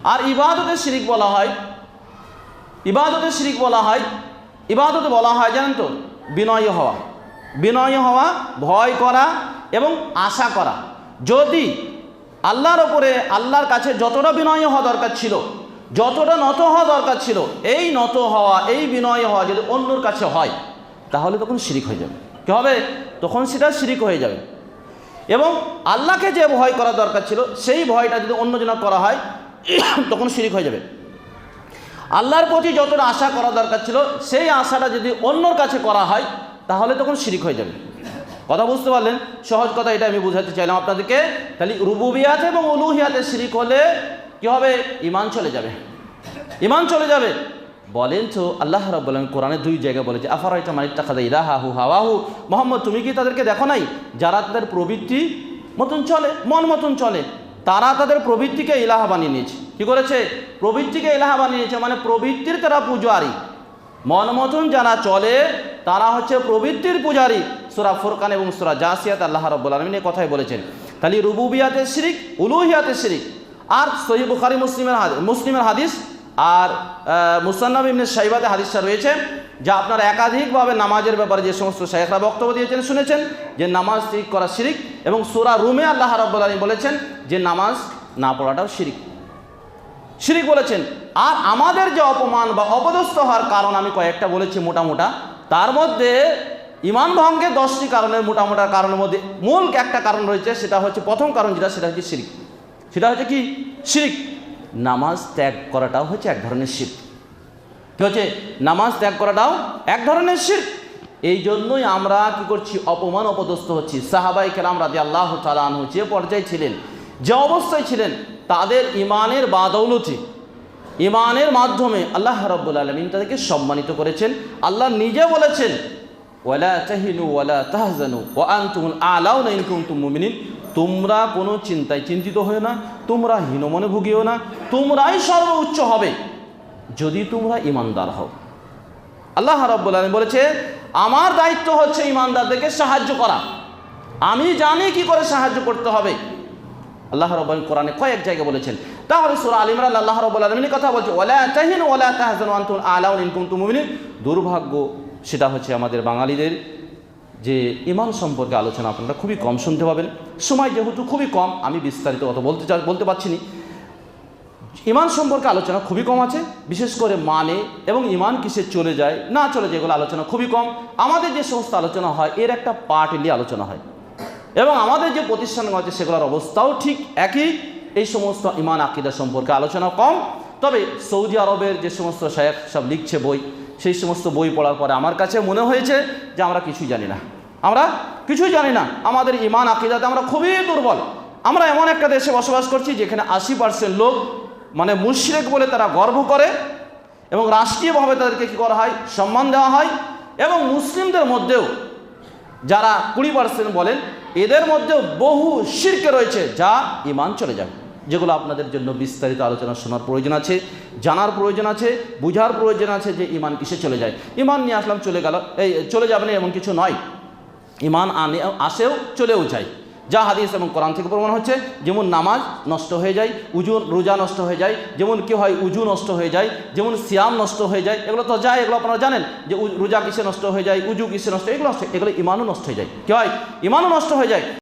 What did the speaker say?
আর ইবাদতে শিরিক বলা হয়, ইবাদতে শিরিক বলা হয়, ইবাদতে বলা হয় জানেন তো বিনয়ী হওয়া, বিনয়ী হওয়া, ভয় করা এবং আশা করা। যদি আল্লাহর ওপরে, আল্লাহর কাছে যতটা বিনয়ী হওয়া দরকার ছিল, যতটা নত হওয়া দরকার ছিল, এই নত হওয়া, এই বিনয়ী হওয়া যদি অন্যর কাছে হয় তাহলে তখন শিরিক হয়ে যাবে। কী হবে? তখন সেটা শিরিক হয়ে যাবে। এবং আল্লাহকে যে ভয় করা দরকার ছিল সেই ভয়টা যদি অন্যজনা করা হয় তখন শিরিক হয়ে যাবে। আল্লাহর প্রতি যতটা আশা করা দরকার ছিল সেই আশাটা যদি অন্যর কাছে করা হয় তাহলে তখন শিরিক হয়ে যাবে। কথা বুঝতে পারলেন? সহজ কথা এটা আমি বোঝাতে চাইলাম আপনাদেরকে। তাহলে রুবুবিয়াতে এবং উলুহিয়াতে শিরিক হলে কী হবে? ঈমান চলে যাবে, ঈমান চলে যাবে। বলেন তো আল্লাহ রাব্বুল আলামিন কোরআনে 2 জায়গায় বলেছে আফারাইতা মান ইত্তাখাযা ইলাহাহু হাওয়াহু, মুহাম্মদ তুমি কি তাদেরকে দেখো নাই যারা তাদের প্রবৃত্তি মতন চলে, মন মতন চলে, তারা তাদের প্রবৃত্তিকে ইলাহা বানিয়ে নিয়েছে। কী করেছে? প্রবৃত্তিকে ইলাহা বানিয়ে নিয়েছে, মানে প্রবৃত্তির তারা পূজারি। মন মতন যারা চলে তারা হচ্ছে প্রবৃত্তির পূজারি। সূরা ফুরকান এবং সূরা জাসিয়াত আল্লাহ রাব্বুল আলামিন এই কথাই বলেছেন। তাহলে রুবুবিয়াতে শিরিক, উলুহিয়াতে শিরিক। আর সহিহ বুখারী মুসলিমের হাদিস আর মুসান্নাফ ইবনে শাইবাতে হাদিসটা রয়েছে, যা আপনারা একাধিকভাবে নামাজের ব্যাপারে যে সমস্ত শাইখরা বক্তব্য দিয়েছেন শুনেছেন যে নামাজ ঠিক করা শিরিক, এবং সূরা রুমে আল্লাহ রাব্বুল আলামিন বলেছেন যে নামাজ না পড়াটাও শিরিক, শিরিক বলেছেন। আর আমাদের যে অপমান বা অপদস্থ হওয়ার কারণ আমি কয়েকটা বলেছি মোটামোটা, তার মধ্যে ঈমান ভঙ্গের 10টি কারণের মোটামোটা কারণের মধ্যে মূল একটা কারণ রয়েছে, সেটা হচ্ছে প্রথম কারণ যেটা, সেটা হচ্ছে শিরিক। সেটা হচ্ছে কি? শিরিক। নামাজ ত্যাগ করাটাও হচ্ছে এক ধরনের শিরক। কী হচ্ছে? নামাজ ত্যাগ করাটাও এক ধরনের শিরক। এই জন্যই আমরা কি করছি? অপমান অপদস্থ হচ্ছি। সাহাবায়ে কেরাম রাদিয়াল্লাহু তাআলা আনহু যে পর্যায়ে ছিলেন, যে অবস্থায় ছিলেন, তাদের ঈমানের বাদৌলতে, ঈমানের মাধ্যমে আল্লাহ রাব্বুল আলামিন তাদেরকে সম্মানিত করেছেন। আল্লাহ নিজে বলেছেন ওয়ালা তাহিনু ওয়ালা তাহজানু ওয়া আনতুমুল আ'লাউনা ইন কুনতুম মুমিনিন, তোমরা কোনো চিন্তায় চিন্তিত হও না, তোমরা হীনমনে ভুগিও না, তোমরাই সর্বোচ্চ হবে যদি তোমরা ঈমানদার হও। আল্লাহ রাব্বুল আলামিন বলেছে আমার দায়িত্ব হচ্ছে ঈমানদারদেরকে সাহায্য করা, আমি জানি কি করে সাহায্য করতে হবে। আল্লাহ রাব্বুল আলামিন কোরআনে কয়েক জায়গায় বলেছেন। তাহলে সূরা আল ইমরান আল্লাহ রাব্বুল আলামিন কথা বলছে ওয়ালা তাহিনু ওয়ালা তাহজানু ওয়া আনতুমুল আ'লাউনা ইন কুনতুম মুমিনিন। দুর্ভাগ্য সেটা হচ্ছে আমাদের বাঙালিদের যে ঈমান সম্পর্কে আলোচনা আপনারা খুবই কম শুনতে পাবেন। সময় যেহেতু খুবই কম, আমি বিস্তারিত কথা বলতে পারছি না। ঈমান সম্পর্কে আলোচনা খুবই কম আছে, বিশেষ করে মানে এবং ঈমান কিসে চলে যায় না চলে যায় এগুলো আলোচনা খুবই কম। আমাদের যে সমস্ত আলোচনা হয় এর একটা পার্ট নিয়ে আলোচনা হয়, এবং আমাদের যে প্রতিষ্ঠানগুলো আছে সেগুলোর অবস্থাও ঠিক একই। এই সমস্ত ঈমান আকীদা সম্পর্কে আলোচনা কম। তবে সৌদি আরবের যে সমস্ত শায়েখ সব লিখছে বই, সেই সমস্ত বই পড়ার পরে আমার কাছে মনে হয়েছে যে আমরা কিছুই জানি না, আমরা কিছুই জানি না। আমাদের ঈমান আকীদাতে আমরা খুবই দুর্বল। আমরা এমন একটা দেশে বসবাস করছি যেখানে 80% লোক মানে মুশরিক বলে তারা গর্ব করে, এবং রাষ্ট্রীয়ভাবে তাদেরকে কী করা হয়? সম্মান দেওয়া হয়। এবং মুসলিমদের মধ্যেও যারা 20% বলেন, এদের মধ্যেও বহু শিরকে রয়েছে যা ঈমান চলে যাবে, যেগুলো আপনাদের জন্য বিস্তারিত আলোচনা শোনার প্রয়োজন আছে, জানার প্রয়োজন আছে, বুঝার প্রয়োজন আছে যে ঈমান কিসে চলে যায়। ঈমান নিয়ে আসলাম চলে গেল, এই চলে যাবে না এমন কিছু নয়। ঈমান আসেও চলেও যায়, যা হাদিস এবং কোরআন থেকে প্রমাণ হচ্ছে। যেমন নামাজ নষ্ট হয়ে যায়, রোজা নষ্ট হয়ে যায়, যেমন কি হয় উজু নষ্ট হয়ে যায়, যেমন সিয়াম নষ্ট হয়ে যায়, এগুলো তো যায়, এগুলো আপনারা জানেন যে রোজা কিসে নষ্ট হয়ে যায়, উজু কিসে নষ্ট, এগুলো ঈমানও নষ্ট হয়ে যায়। কি হয়? ঈমানও নষ্ট হয়ে যায়।